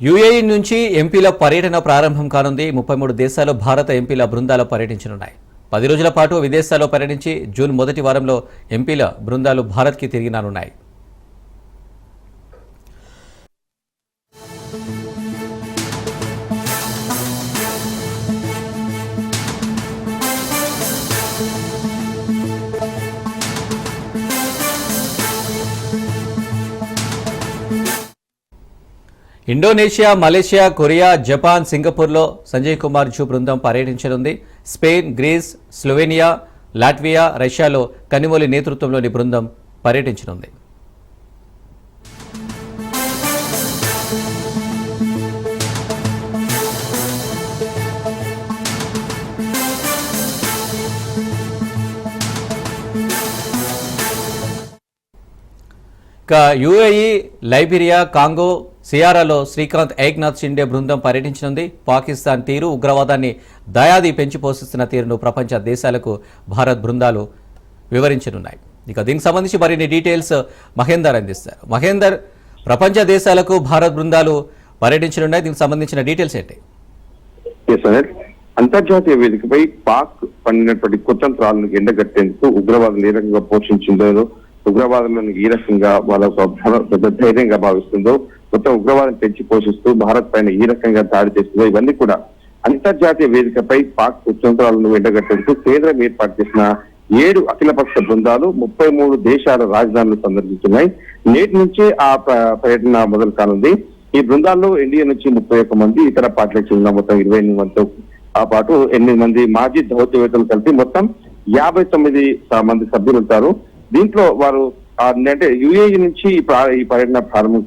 UAE నుంచి ఎంపీల పర్యటన ప్రారంభం కానుంది. 33 దేశాలు భారత ఎంపీల బృందాలు పర్యటించనున్నాయి. 10 రోజుల పాటు విదేశాల్లో పర్యటించి జూన్ మొదటి వారంలో ఎంపీల బృందాలు భారత్కి తిరిగి రానున్నాయి. ఇండోనేషియా, మలేషియా, కొరియా, జపాన్, సింగపూర్లో సంజయ్ కుమార్ జూ బృందం పర్యటించనుంది. స్పెయిన్, గ్రీస్, స్లోవేనియా, లాట్వియా, రష్యాలో కనిమొలి నేతృత్వంలోని బృందం పర్యటించనుంది. యుఏఈ, లైబీరియా, కాంగో, సియారాలో శ్రీకాంత్ ఏక్నాథ్ షిండే బృందం పర్యటించనుంది. పాకిస్తాన్ తీరు, ఉగ్రవాదాన్ని దయాది పెంచి పోషిస్తున్న తీరును ప్రపంచ దేశాలకు భారత్ బృందాలు వివరించనున్నాయి. ఇక దీనికి సంబంధించి మరిన్ని డీటెయిల్స్ మహేందర్ అందిస్తారు. మహేందర్, ప్రపంచ దేశాలకు భారత్ బృందాలు పర్యటించనున్నాయి. దీనికి సంబంధించిన డీటెయిల్స్ ఏంటి? అంతర్జాతీయ వేదికపై పాక్ పండినటువంటి కుతంత్రాలను ఎండగట్టేందుకు ఉగ్రవాదం ఏ రకంగా పోషించిందో, ఉగ్రవాదంలో ఈ రకంగా వాళ్ళ పెద్ద ధైర్యంగా భావిస్తుందో, మొత్తం ఉగ్రవాదం పెంచి పోషిస్తూ భారత్ పైన ఈ రకంగా దాడి చేస్తుందో, ఇవన్నీ కూడా అంతర్జాతీయ వేదికపై పాక్ కుతంత్రాలను ఎండగట్టేందుకు కేంద్రం ఏర్పాటు చేసిన 7 అఖిలపక్ష బృందాలు 33 దేశాల రాజధానులు సందర్శిస్తున్నాయి. నేటి నుంచే ఆ పర్యటన మొదలు కానుంది. ఈ బృందాల్లో ఎన్డీఏ నుంచి 31 మంది, ఇతర పార్టీలకు చెందిన మొత్తం 28 మందితో పాటు 8 మంది మాజీ దౌత్యవేత్తలు కలిపి మొత్తం 59 మంది సభ్యులు ఉంటారు. దీంట్లో వారు అంటే యుఏఈ నుంచి ఈ పర్యటన ప్రారంభం